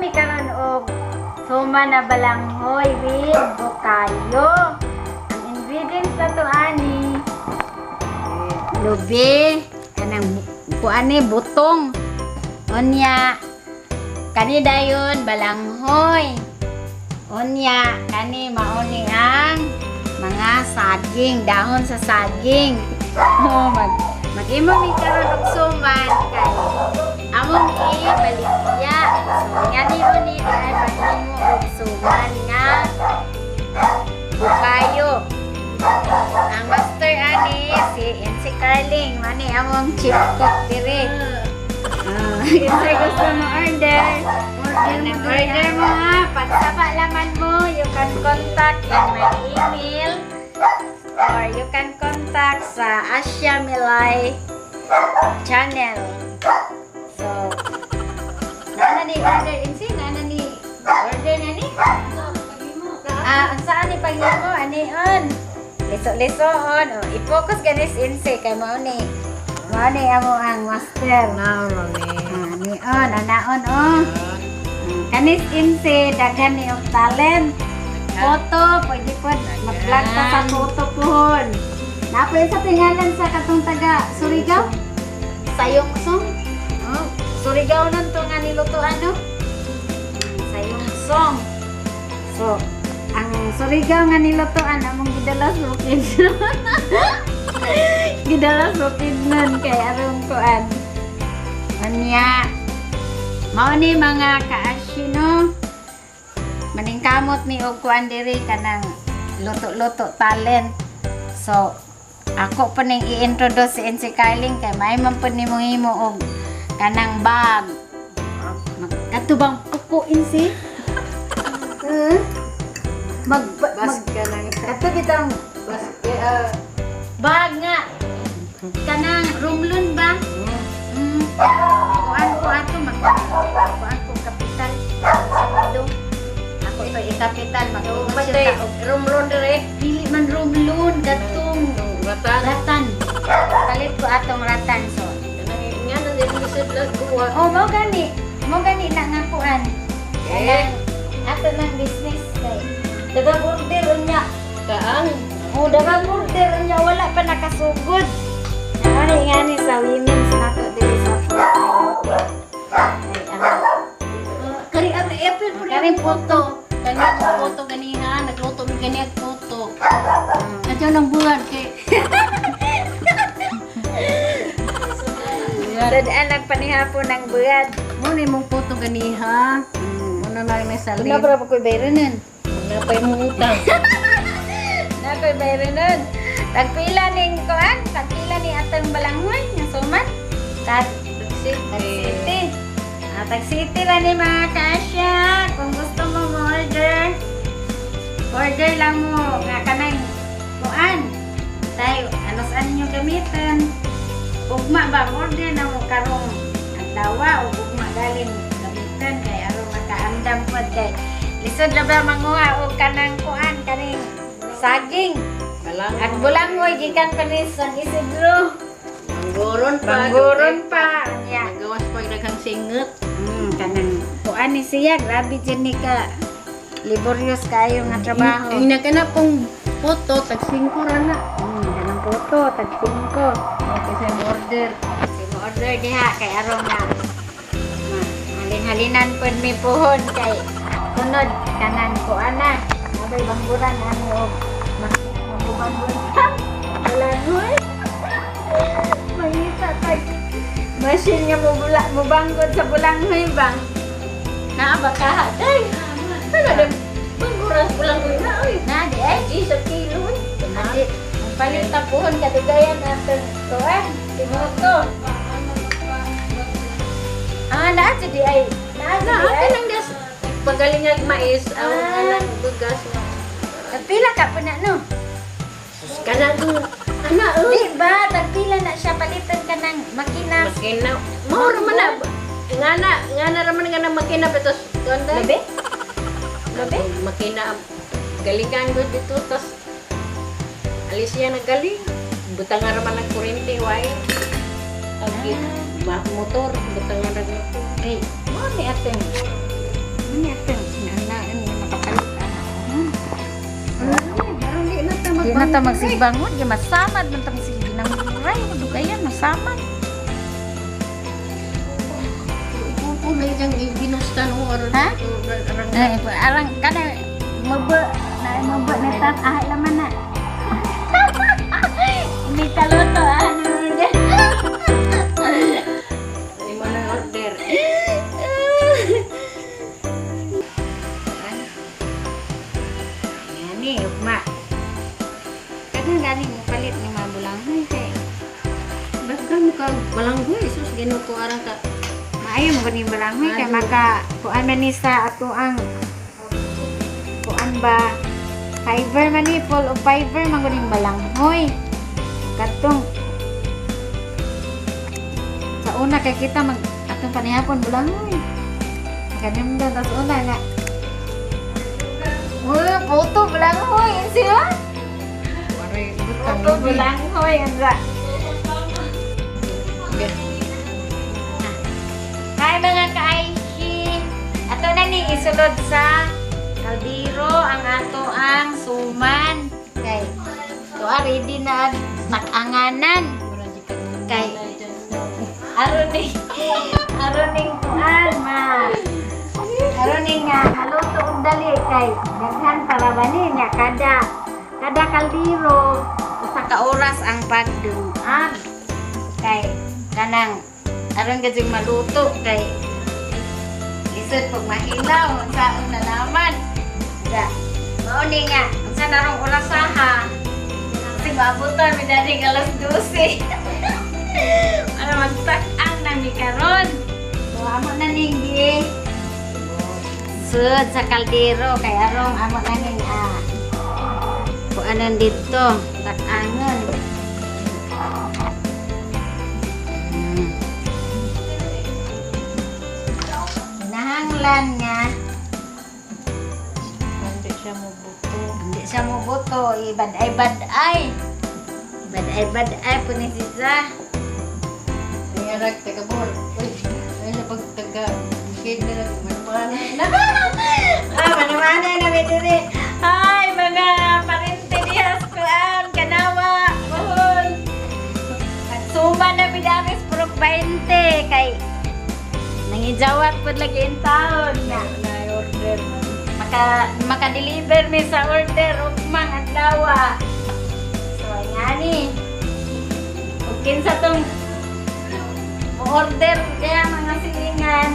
mi karon og suma na balanghoy with bukayo. Ang ingredients na to ani lubi, kanang kuane butong. Onya kani dayon balanghoy. Onya kani mauni ang mga saging, dahon sa saging. Oh, mag-imo mi karon og suman kay among ibaligya. So nga ni ay paghimo og suman nga bukayo. Ang master ani si Carling, mani among chief cook dire. Kasi gusto mo order. Order mo ha. Pagsaba laman mo, you can contact in my email or you can contact sa Asya Milay channel. So, nana ni order insi, nana ni order na ni. Saan ni paghimo? Ani on? Liso-lisoon. I-focus ganis insi kay mo ni. Mani amo ang master. Naon ni. Ni on, anaon oh. Kanis inse daghan ni og talent. Photo, pwede po mag-vlog ka sa photo pohon. Napoy sa tingalan sa katong taga Surigao. Sayong song. Oh, Surigao nun to nga nilutuan no. Sayong song. So, ang Surigao nga nilutuan among gidalas bukid. Gidalas bukid nun kay arong kuan. Anya. Mao ni mga kaasino. Maningkamot mi og kuan diri kanang luto-luto talent. So, ako pa ning i-introduce si NC Carling kay may man pud nimo himo og kanang bag. Katubang puko NC. Mag kanang kato bitang bag nga. Kanang rumlon ba? Kuan ko ato kuan ko kapital. Ako ito i-kapital Matay rumlon dire. Dili man rumlon katong ratan. Palit ko atong ratan so. Nga na din lisod lang kuha. Oh, mo gani na nga kuan. Ato ng business kay dagang order unya. Kaang Oh, dagang order unya wala pa nakasugod. Ngani sa women's nato diri sa kari ang apple po Kari photo. Kani photo ganiha, nagluto mi gani ang photo. Kadyo nang buwan kay. So, daan nagpanihapon ng buwad. Mo ni mong photo ganiha. Mo na lang may salin. Wala pa ko'y bayranan. Napay mo utang. Na ko'y bayranan. Tagpila ning kuan, tagpila ni atong balanghoy nga suman. Tag City. Tag City ra ni mga kasya. Kung gusto mo order, order lang mo nga kanang kuan. Tayo, ano saan nyo gamitan? Ugma ba order na mo karong adlaw o ugma galing gamitan kay aron makaandam pod kay lisod ra ba manguha og kanang kuan kaning saging. At bulangoy gikan pa ni San Isidro. Banggoron pa. Nya. Gawas pa daghang singot. Kanang kuan ni siya, grabe dyan ni ka. Laborious kayo nga trabaho. Ang nakana pong photo tag 5 ra na. Kanang photo, tag 5. Okay sa order. Si mo order diha kay aron nga. Halin-halinan pod mi puhon kay sunod kanang kuan na. Mabay bangguran ani og bangguran. Bulangoy. Mangita kay machine nga mo banggod sa bulanghoy ba? Naa ba ka? Day. Ano na pangguras ulang ko na oy. Na di ay Isa kilo. Adi, palit tapuhon katigayan natin tuan. Timoto. Na di ay. Na di Na ay. lang gas. Pagalingag mais ang anang bugas. Pila ka po na no? Kanang ana Di ba? Tagpila na siya palitan ka ng makina. makina. Mao man na. Ngana ra man nga na makina petos konda. Labi? Labi? Makina galingan gud dito tas alis siya nagaling. Butang ra man ang kuryente wire. Ang motor butang ra dito. Ay, mo ni ating Ano natin? Nakapalit. Di na ta magsibangon. Di masamad. Di magsibangon. Ay, madugayan. Masamad. Punay diyang ginusta no aron. Ha? Arang kana mebe na tat laman na. Ini taloto ano dia. Ay mo na order. Yani, ugma. Kadang galing mo palit ni mabulangoy kay. Daghan ka balanggoy sus gino ko arang ka. Maayo mo ni balangoy kay maka kuan man ni sa ato ang kuan ba fiber man ni full of fiber man guning balanghoy. Katong sa una kay kita mag atong panihapon balangoy. Kanim daw tas una nga. Uy, puto balangoy siya. Aray Puto balangoy anza. Hi mga ka-Aishi! Ato na ni isulod sa kaldero ang ato ang suman. Kay, tuwa ready na nakanganan. Kay, aruning tuan ma. Aruning nga, haluto og dali kay, daghan para ba ni nga kada kaldero, usa ka oras ang pagduan. Kay, kanang aron gajing maluto kay lisod pag mahilaw sa na naman da mao ni nga unsa narong orasaha kasi maabutan mi dali alas 12 para magtak-ang nami karon so amo na ning gi sud sa kaldero kay arong amo na ning kuanon dito tak-angon. Nahanglan nga Hindi siya mo buto. hindi siya mubuto ibad-ay po ni siya. Ay arag taga bol. Uy, ay na pag taga kid na manmana na. Manamana na diri. Hi mga parente dihas kuan kanawa mohon nagsuma na bidamis purok 20 kay nangijawat pud lagi in taon na order. maka-deliver mi sa order ugmang adlaw. So ngani. Ug kinsa tong order kaya mga silingan.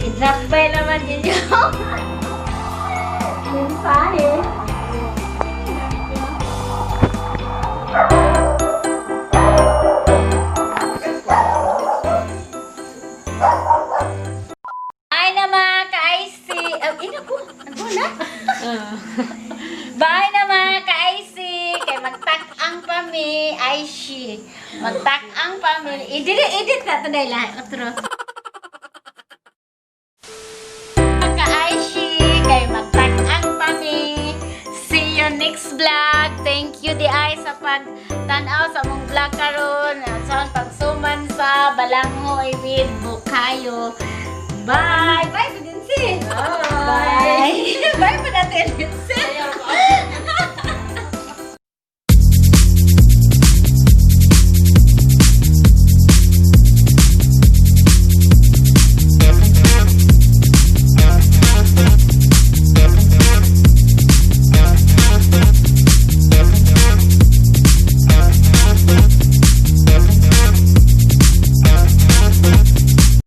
I-drop by naman ninyo. Mensahe. Ay na mga ka-IC. Ina ko. Ano na? Bye na mga ka-IC. Kay magtak-ang pa mi. IC. Magtak-ang pa mi. Edit na ito dahil lahat. Otro. Ka-IC. Kay magtak-ang pa mi. See you next vlog. Thank you di ay sa pag-tanaw sa mong vlog karon. Sa pagsuman sa Balanghoy with Bukayo. Bye! Bye, Pudinsi! Bye! Bye, Pudinsi!